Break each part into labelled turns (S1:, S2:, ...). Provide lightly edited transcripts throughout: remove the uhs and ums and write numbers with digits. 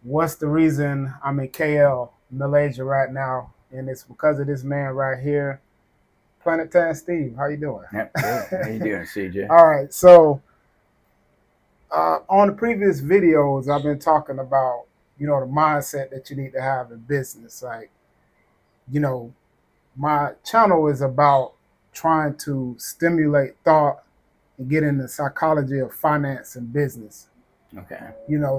S1: what's the reason I'm in KL, Malaysia right now, and it's because of this man right here, Planet Tan Steve. How you doing?
S2: Yep, good. How you doing, CJ?
S1: All right, so on the previous videos, I've been talking about the mindset that you need to have in business. Like you know, my channel is about trying to stimulate thought and get in the psychology of finance and business.
S2: Okay.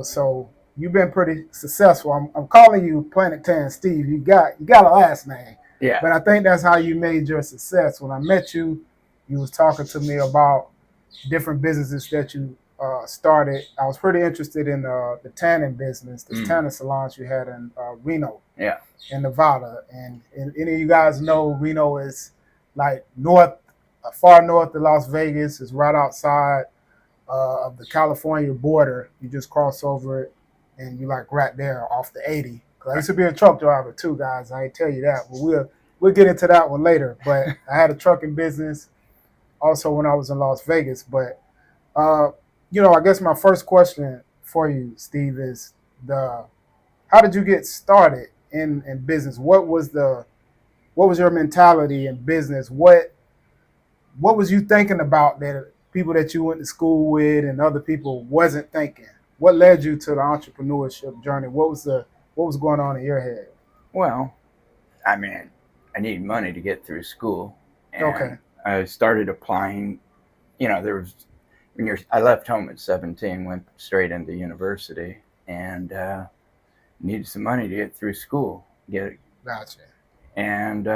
S1: So you've been pretty successful. I'm calling you Planet Tan Steve. You got a last name,
S2: Yeah.
S1: but I think that's how you made your success. When I met you, you was talking to me about different businesses that you started. I was pretty interested in the tanning business, the tanning salons you had in Reno,
S2: Yeah.
S1: in Nevada, and any of you guys know Reno is like north, far north of Las Vegas. Is right outside of the California border. You just cross over it, and you like right there off the 80. Cause I
S2: Right.
S1: used to be a truck driver too, guys. I ain't tell you that, but we'll get into that one later. But I had a trucking business also when I was in Las Vegas. But uh, I guess my first question for you, Steve, is the how did you get started in business? What was your mentality in business? What was you thinking about that people that you went to school with and other people wasn't thinking? What led you to the entrepreneurship journey? What was going on in your head?
S2: Well, I mean, I needed money to get through school,
S1: Okay,
S2: and I started applying. There was I left home at 17, went straight into university, and needed some money to get through school.
S1: gotcha.
S2: And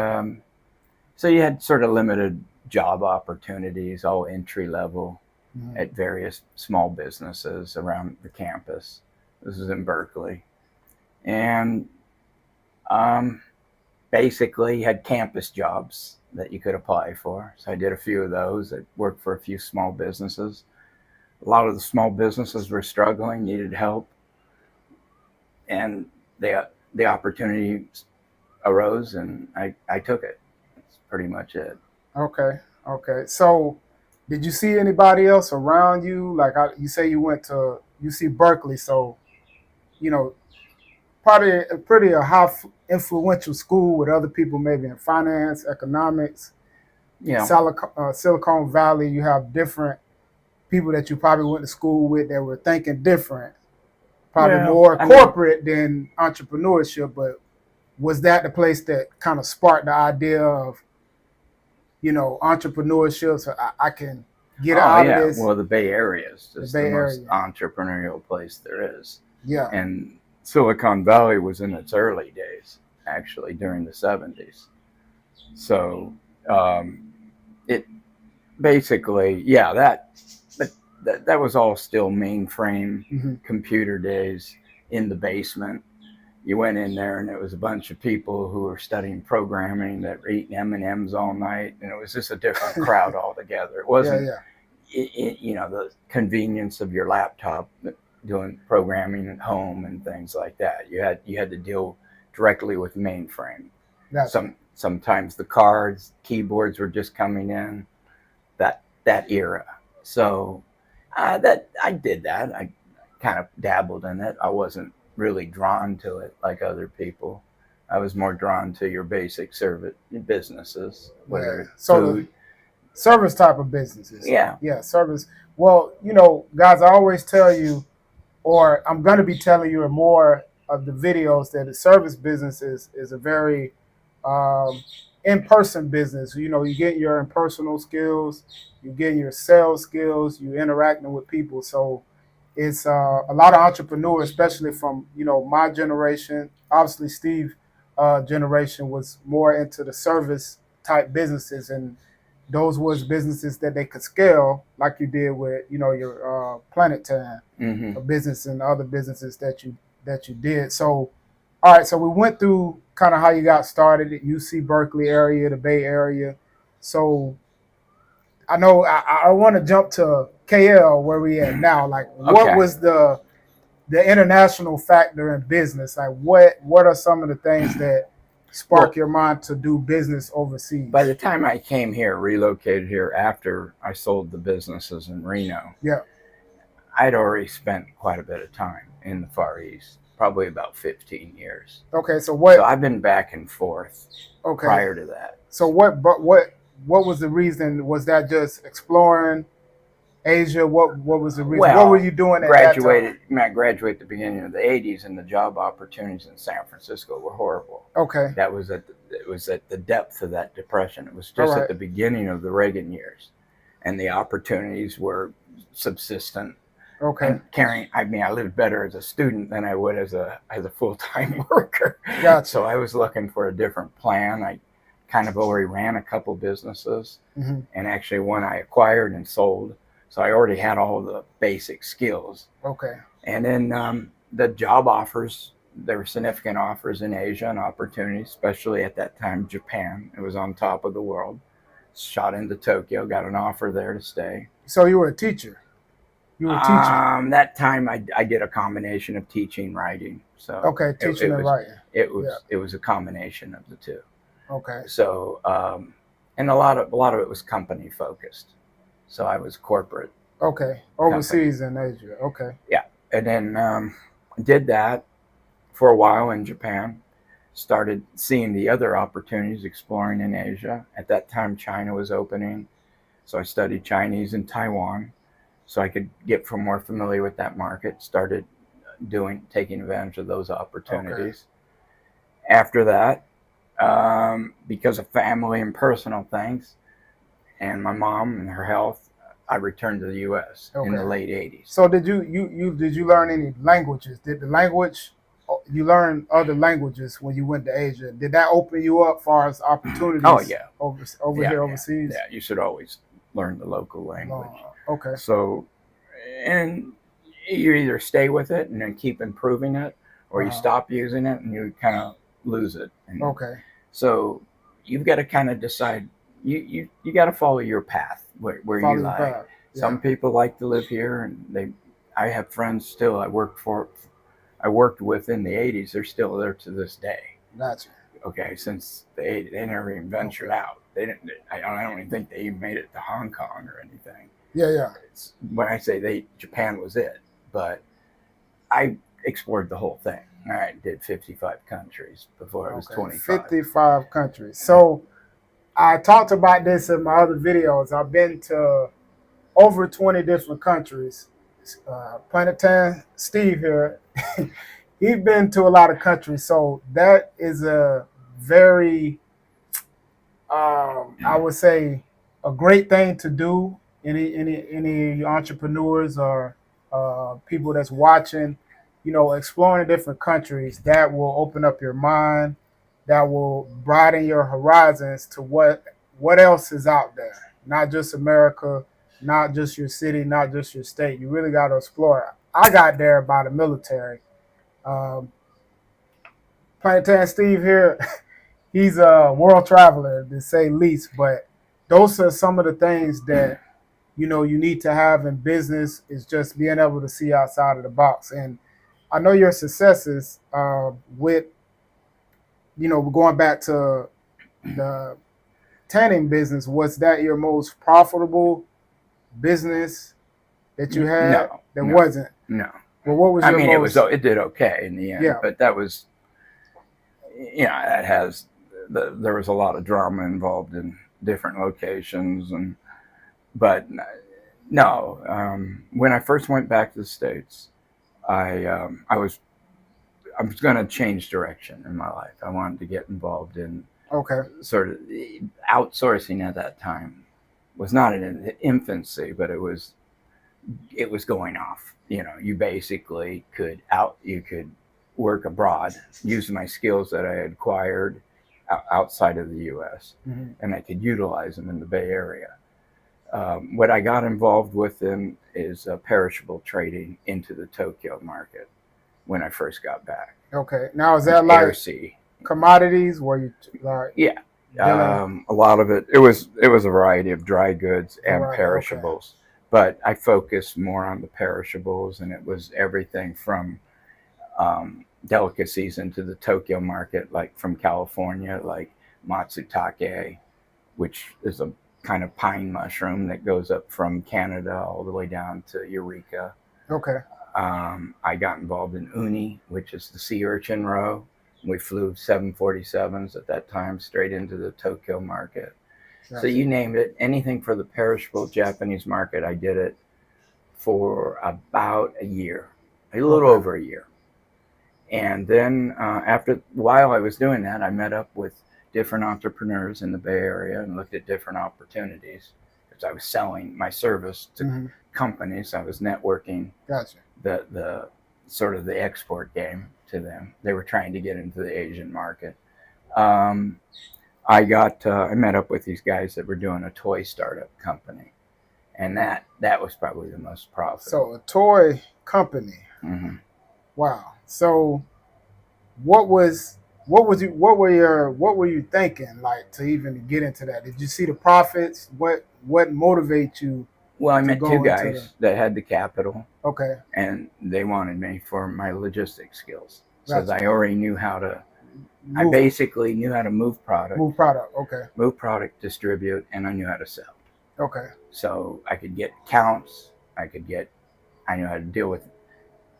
S2: so you had sort of limited job opportunities, all entry level,
S1: Mhm.
S2: at various small businesses around the campus. This is in Berkeley. And um, basically had campus jobs that you could apply for. So I did a few of those. I worked for a few small businesses. A lot of the small businesses were struggling, needed help, and the opportunity arose, and I took it. That's pretty much it.
S1: Okay, okay. So, did you see anybody else around you? Like you say, you went to UC Berkeley, so you know probably a pretty high influential school with other people maybe in finance, economics,
S2: Yeah,
S1: Silicon Valley. You have different people that you probably went to school with that were thinking different, probably
S2: well,
S1: more
S2: I mean,
S1: corporate than entrepreneurship. But was that the place that kind of sparked the idea of entrepreneurship? So I can get
S2: oh
S1: out of
S2: yeah.
S1: this,
S2: Well, the Bay Area is
S1: the
S2: just the
S1: Bay
S2: most
S1: Area.
S2: entrepreneurial place there is,
S1: Yeah.
S2: and Silicon Valley was in its early days, actually during the 70s. So um, it basically, yeah, but that was all still mainframe
S1: Mm-hmm.
S2: computer days in the basement. You went in there and it was a bunch of people who were studying programming that were eating M&Ms all night, and it was just a different crowd altogether. It
S1: Yeah,
S2: wasn't
S1: yeah.
S2: the convenience of your laptop doing programming at home and things like that. You had to deal directly with mainframe.
S1: Gotcha.
S2: Sometimes the cards, keyboards were just coming in, that era. So that I did that. I kind of dabbled in it. I wasn't really drawn to it like other people. I was more drawn to your basic service businesses,
S1: Yeah.
S2: whether it's
S1: So the
S2: food.
S1: service type of businesses.
S2: Yeah.
S1: Yeah, service. Well, guys, I always tell you, or I'm going to be telling you in more of the videos, that the service business is a very um, in-person business. You get your impersonal skills, you get your sales skills, you interacting with people. So it's a lot of entrepreneurs, especially from my generation. Obviously, Steve generation was more into the service type businesses, and those was businesses that they could scale, like you did with your Planet Time
S2: Hmm.
S1: business and other businesses that you did. So, all right, so we went through kind of how you got started at UC Berkeley area, the Bay Area. So I know I want to jump to KL where we at now. Like, what
S2: Okay.
S1: was the international factor in business? Like, what are some of the things that spark
S2: Well,
S1: your mind to do business
S2: by
S1: overseas?
S2: the time I came here, relocated here after I sold the businesses in Reno,
S1: Yeah.
S2: I'd already spent quite a bit of time in the Far East. probably about 15 years.
S1: Okay, so what?
S2: So I've been back and forth prior to that.
S1: So what was the reason? Was that just exploring Asia? What was the reason?
S2: Well,
S1: what were you doing at that time?
S2: I graduated at the beginning of the 80s, and the job opportunities in San Francisco were horrible.
S1: Okay.
S2: It was at the depth of that depression. It was just at the beginning of the Reagan years, and the opportunities were subsistent.
S1: Okay.
S2: And I lived better as a student than I would as a full-time worker.
S1: Gotcha.
S2: So I was looking for a different plan. I kind of already ran a couple businesses,
S1: mm-hmm.
S2: and actually one I acquired and sold. So I already had all the basic skills.
S1: Okay.
S2: And then the job offers, there were significant offers in Asia and opportunities, especially at that time, Japan. It was on top of the world. Shot into Tokyo, got an offer there to stay.
S1: So you were a teacher? You were teaching?
S2: That time I did a combination of teaching, writing. So
S1: okay, teaching and writing.
S2: It was a combination of the two.
S1: Okay.
S2: So and a lot of it was company focused. So I was corporate.
S1: Okay. Overseas in Asia. Okay.
S2: Yeah. And then did that for a while in Japan. Started seeing the other opportunities, exploring in Asia. At that time, China was opening. So I studied Chinese in Taiwan so I could get more familiar with that market. Started taking advantage of those opportunities. Okay. After that, because of family and personal things and my mom and her health, I returned to the U.S. in the late 80s.
S1: So did you learn any languages? Did you learn other languages when you went to Asia? Did that open you up as far as opportunities?
S2: Oh yeah,
S1: overseas.
S2: Yeah, you should always learn the local language.
S1: Okay.
S2: So, and you either stay with it and then keep improving it, or you stop using it and you kind of lose it. And
S1: okay.
S2: So you've got to kind of decide. You got to follow your path where you like. Yeah. Some people like to live here, and I have friends still I worked with in the 80s. They're still there to this day.
S1: Gotcha.
S2: Okay, since the 80s, they never even ventured out. They didn't. I don't even think they even made it to Hong Kong or anything.
S1: Yeah.
S2: When I say Japan was it, but I explored the whole thing. I did 55 countries before I was 25.
S1: 55 countries. So I talked about this in my other videos. I've been to over 20 different countries. Planetarian Steve here, he's been to a lot of countries. So that is a very, I would say, a great thing to do. Any entrepreneurs or people that's watching, exploring different countries, that will open up your mind, that will broaden your horizons to what else is out there. Not just America, not just your city, not just your state. You really got to explore. I got there by the military. Planetarian Steve here, he's a world traveler, to say least, but those are some of the things that you need to have in business, is just being able to see outside of the box. And I know your successes with, going back to the tanning business, was that your most profitable business that you had? No, wasn't.
S2: No.
S1: Well, what was your most...
S2: it did okay in the end, but that was, there was a lot of drama involved in different locations, but no. When I first went back to the States, I was going to change direction in my life. I wanted to get involved in sort of outsourcing. At that time was not in infancy, but it was going off. You basically could work abroad, use my skills that I had acquired outside of the U.S.
S1: Mm-hmm.
S2: and I could utilize them in the Bay Area. What I got involved with is perishable trading into the Tokyo market when I first got back.
S1: Okay. Now, is that like commodities? Were you like...
S2: Yeah. A lot of it was a variety of dry goods and perishables. Okay. But I focused more on the perishables, and it was everything from delicacies into the Tokyo market, like from California, like matsutake, which is a kind of pine mushroom that goes up from Canada all the way down to Eureka.
S1: Okay.
S2: I got involved in uni, which is the sea urchin row. We flew 747s at that time straight into the Tokyo market. So
S1: Gotcha.
S2: you name it, anything for the perishable Japanese market, I did it for about a year, a little
S1: Okay.
S2: over a year. And then while I was doing that, I met up with different entrepreneurs in the Bay Area and looked at different opportunities because I was selling my service to companies. I was networking
S1: Gotcha.
S2: the sort of the export game to them. They were trying to get into the Asian market. I met up with these guys that were doing a toy startup company, and that was probably the most profitable.
S1: So a toy company.
S2: Mm-hmm.
S1: Wow. So what were you thinking like to even get into that? Did you see the profits? What motivates you
S2: Well, I
S1: to
S2: met two
S1: go into
S2: guys that had the capital,
S1: Okay.
S2: and they wanted me for my logistics skills. So
S1: Gotcha.
S2: I already knew how to. I
S1: Move,
S2: basically knew how to move product,
S1: Okay.
S2: Distribute, and I knew how to sell.
S1: Okay.
S2: So I could get counts. I knew how to deal with.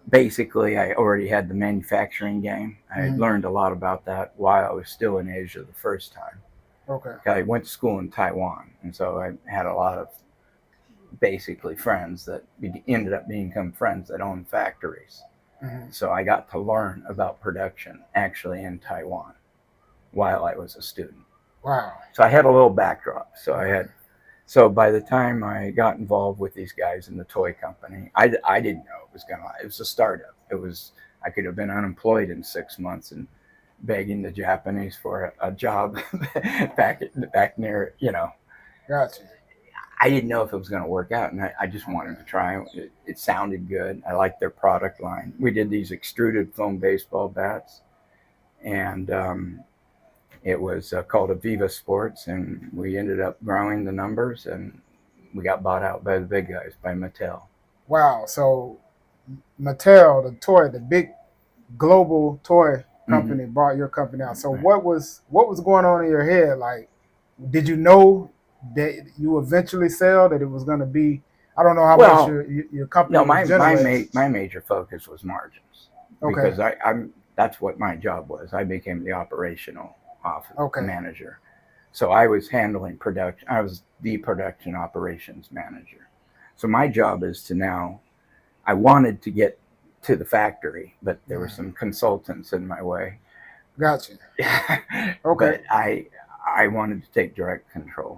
S2: Basically, I already had the manufacturing game. I had learned a lot about that while I was still in Asia the first time.
S1: Okay.
S2: I went to school in Taiwan, and so I had a lot of basically friends that ended up becoming friends that owned factories. So I got to learn about production actually in Taiwan while I was a student.
S1: Wow.
S2: So I had a little backdrop. So by the time I got involved with these guys in the toy company, I didn't know it was a startup. I could have been unemployed in 6 months and begging the Japanese for a job back near,
S1: Gotcha.
S2: I didn't know if it was going to work out, and I just wanted to try. It sounded good. I liked their product line. We did these extruded foam baseball bats, and it was called Aviva Sports, and we ended up growing the numbers, and we got bought out by the big guys, by Mattel.
S1: Wow. So Mattel, the big global toy company, bought your company out. So
S2: Right.
S1: what was going on in your head? Like, did you know that you eventually sell that it was going to be? I don't know how much your company was generating.
S2: My major focus was margins,
S1: Okay.
S2: because that's what my job was. I became the operational manager, so I was handling production. I was the production operations manager. So my job is to now. I wanted to get to the factory, but there were some consultants in my way.
S1: Gotcha.
S2: Okay. But I wanted to take direct control.